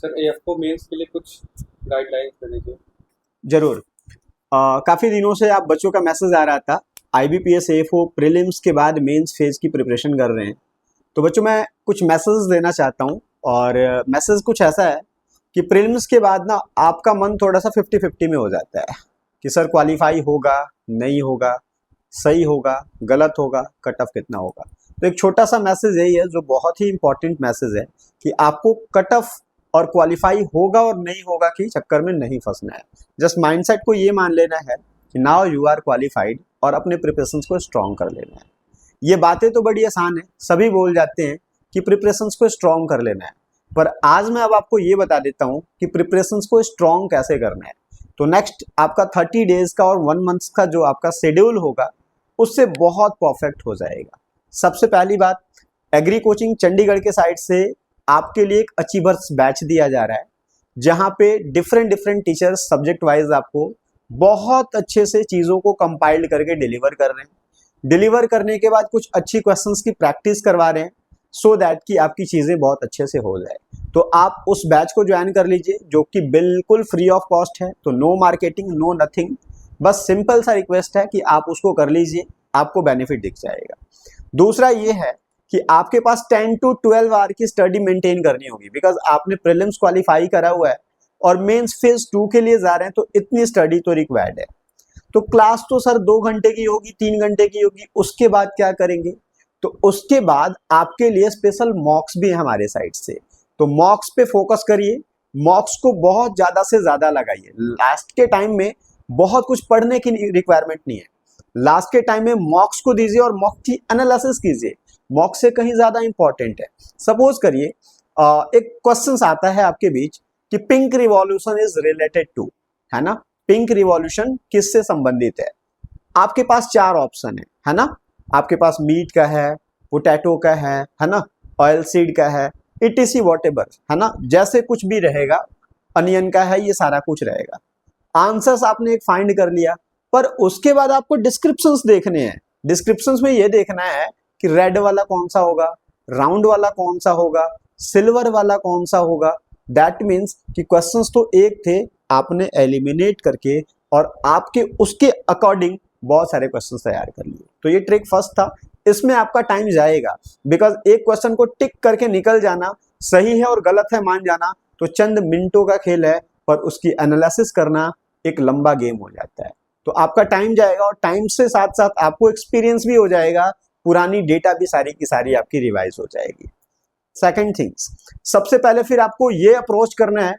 Sir AF4 mains के लिए कुछ गाइडलाइंस दे दीजिए। जरूर। काफ़ी दिनों से आप बच्चों का मैसेज आ रहा था, IBPS AFO प्रीलिम्स के बाद मेंस फेज की प्रिपरेशन कर रहे हैं। तो बच्चों मैं कुछ मैसेज देना चाहता हूँ, और मैसेज कुछ ऐसा है कि प्रीलिम्स के बाद ना आपका मन थोड़ा सा 50-50 में हो जाता है कि सर क्वालिफाई होगा नहीं होगा, सही होगा गलत होगा, कट ऑफ कितना होगा। तो एक छोटा सा मैसेज यही है जो बहुत ही इंपॉर्टेंट मैसेज है कि आपको कट ऑफ और क्वालिफाई होगा और नहीं होगा के चक्कर में नहीं फंसना है। जस्ट माइंडसेट को ये मान लेना है कि नाउ यू आर क्वालिफाइड और अपने प्रिपरेशंस को स्ट्रॉन्ग कर लेना है। ये बातें तो बड़ी आसान है, सभी बोल जाते हैं कि प्रिपरेशंस को स्ट्रॉन्ग कर लेना है, पर आज मैं अब आपको ये बता देता हूँ कि प्रिपरेशंस को स्ट्रॉन्ग कैसे करना है। तो नेक्स्ट आपका 30 डेज का और 1 मंथ का जो आपका शेड्यूल होगा उससे बहुत परफेक्ट हो जाएगा। सबसे पहली बात, एग्री कोचिंग चंडीगढ़ के साइड से आपके लिए एक अचीवर्स बैच दिया जा रहा है, जहाँ पे डिफरेंट टीचर्स सब्जेक्ट वाइज आपको बहुत अच्छे से चीज़ों को कंपाइल्ड करके डिलीवर कर रहे हैं। डिलीवर करने के बाद कुछ अच्छी क्वेश्चंस की प्रैक्टिस करवा रहे हैं, सो दैट कि आपकी चीज़ें बहुत अच्छे से हो जाए। तो आप उस बैच को ज्वाइन कर लीजिए जो कि बिल्कुल फ्री ऑफ कॉस्ट है। तो नो मार्केटिंग नो नथिंग, बस सिंपल सा रिक्वेस्ट है कि आप उसको कर लीजिए, आपको बेनिफिट दिख जाएगा। दूसरा ये है कि आपके पास 10 to 12 आवर की स्टडी मेंटेन करनी होगी, बिकॉज आपने प्रीलिम्स क्वालिफाई करा हुआ है और मेंस फेज 2 के लिए जा रहे हैं, तो इतनी स्टडी तो रिक्वायर्ड है। तो क्लास तो सर 2 घंटे की होगी, 3 घंटे की होगी, उसके बाद क्या करेंगे? तो उसके बाद आपके लिए स्पेशल मॉक्स भी है हमारे साइड से। तो मॉक्स पे फोकस करिए, मॉक्स को बहुत ज़्यादा से ज़्यादा लगाइए। लास्ट के टाइम में बहुत कुछ पढ़ने की रिक्वायरमेंट नहीं है, लास्ट के टाइम में मॉक्स को दीजिए और मॉक की एनालिसिस कीजिए, मॉक से कहीं ज़्यादा इंपॉर्टेंट है। सपोज करिए एक क्वेश्चन आता है आपके बीच कि pink revolution is related to, है ना, पिंक रिवॉल्यूशन किससे संबंधित है? आपके पास 4 ऑप्शन है ना, आपके पास मीट का है, पोटैटो का है ना, ऑयल सीड का है, इटीसी वॉटेवर, है ना, जैसे कुछ भी रहेगा, अनियन का है, ये सारा कुछ रहेगा। आंसर्स आपने एक फाइंड कर लिया, पर उसके बाद आपको डिस्क्रिप्शंस देखने हैं। डिस्क्रिप्शंस में ये देखना है कि रेड वाला कौन सा होगा, राउंड वाला कौन सा होगा, सिल्वर वाला कौन सा होगा। दैट मीन्स कि क्वेश्चंस तो एक थे, आपने एलिमिनेट करके और आपके उसके अकॉर्डिंग बहुत सारे क्वेश्चंस तैयार कर लिए। तो ये ट्रिक फर्स्ट था, इसमें आपका टाइम जाएगा, बिकॉज एक क्वेश्चन को टिक करके निकल जाना, सही है और गलत है मान जाना तो चंद मिनटों का खेल है, पर उसकी एनालिसिस करना एक लंबा गेम हो जाता है। तो आपका टाइम जाएगा और टाइम से साथ साथ आपको एक्सपीरियंस भी हो जाएगा, पुरानी डेटा भी सारी की सारी आपकी रिवाइज हो जाएगी। सेकंड थिंग्स, सबसे पहले फिर आपको ये अप्रोच करना है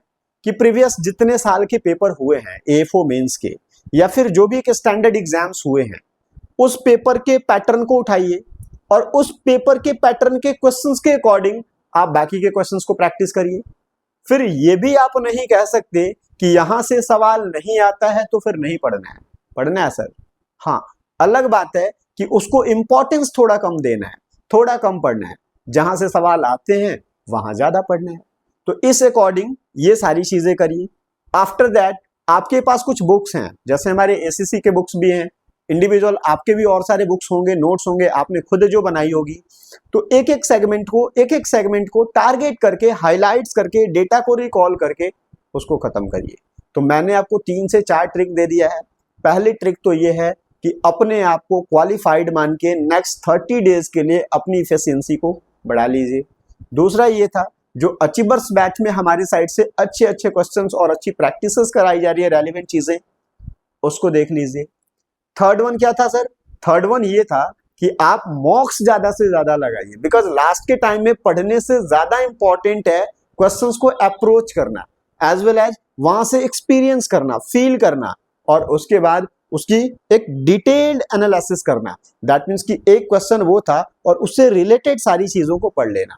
कि प्रीवियस जितने साल के पेपर हुए हैं AFO मेंस के, या फिर जो भी एक स्टैंडर्ड एग्जाम्स हुए हैं, उस पेपर के पैटर्न को उठाइए और उस पेपर के पैटर्न के क्वेश्चंस के अकॉर्डिंग आप बाकी के क्वेश्चंस को प्रैक्टिस करिए। फिर ये भी आप नहीं कह सकते कि यहां से सवाल नहीं आता है तो फिर नहीं पढ़ना है, पढ़ना है सर। हाँ, अलग बात है कि उसको इंपॉर्टेंस थोड़ा कम देना है, थोड़ा कम पढ़ना है, जहां से सवाल आते हैं वहां ज्यादा पढ़ना है। तो इस अकॉर्डिंग ये सारी चीजें करिए। आफ्टर दैट आपके पास कुछ बुक्स हैं, जैसे हमारे ACC के बुक्स भी हैं, इंडिविजुअल आपके भी और सारे बुक्स होंगे, नोट्स होंगे, आपने खुद जो बनाई होगी। तो एक एक सेगमेंट को टारगेट करके, हाईलाइट्स करके, डेटा को रिकॉल करके उसको खत्म करिए। तो मैंने आपको 3 से 4 ट्रिक दे दिया है। पहली ट्रिक तो ये है कि अपने आप को क्वालिफाइड मान के नेक्स्ट 30 डेज के लिए अपनी इफिशियंसी को बढ़ा लीजिए। दूसरा ये था, जो अचीवर्स बैच में हमारी साइड से अच्छे अच्छे क्वेश्चंस और अच्छी प्रैक्टिसेस कराई जा रही है, रेलिवेंट चीजें, उसको देख लीजिए। थर्ड वन क्या था सर? थर्ड वन ये था कि आप मॉक्स ज्यादा से ज्यादा लगाइए, बिकॉज लास्ट के टाइम में पढ़ने से ज्यादा इंपॉर्टेंट है क्वेश्चंस को अप्रोच करना, एज वेल एज वहां से एक्सपीरियंस करना, फील करना, और उसके बाद उसकी एक डिटेल्ड एनालिसिस करना। दैट मीन्स कि एक क्वेश्चन वो था और उससे रिलेटेड सारी चीजों को पढ़ लेना।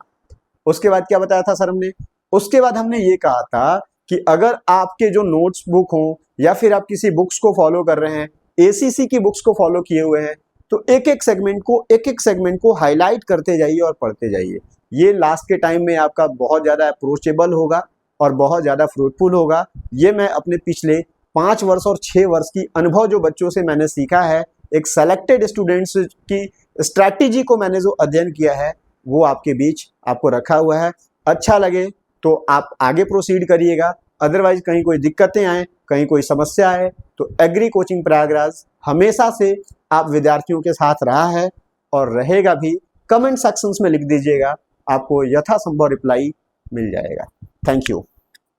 उसके बाद क्या बताया था सर हमने? उसके बाद हमने ये कहा था कि अगर आपके जो नोट्स बुक हो या फिर आप किसी बुक्स को फॉलो कर रहे हैं, ACC की बुक्स को फॉलो किए हुए हैं, तो एक एक सेगमेंट को हाईलाइट करते जाइए और पढ़ते जाइए। ये लास्ट के टाइम में आपका बहुत ज़्यादा अप्रोचेबल होगा और बहुत ज़्यादा फ्रूटफुल होगा। ये मैं अपने पिछले 5 वर्ष और 6 वर्ष की अनुभव जो बच्चों से मैंने सीखा है, एक सेलेक्टेड स्टूडेंट्स की स्ट्रैटेजी को मैंने जो अध्ययन किया है, वो आपके बीच आपको रखा हुआ है। अच्छा लगे तो आप आगे प्रोसीड करिएगा। अदरवाइज कहीं कोई दिक्कतें आए, कहीं कोई समस्या आए, तो एग्री कोचिंग प्रयागराज हमेशा से आप विद्यार्थियों के साथ रहा है और रहेगा भी। कमेंट सेक्शंस में लिख दीजिएगा, आपको यथासंभव रिप्लाई मिल जाएगा। Thank you.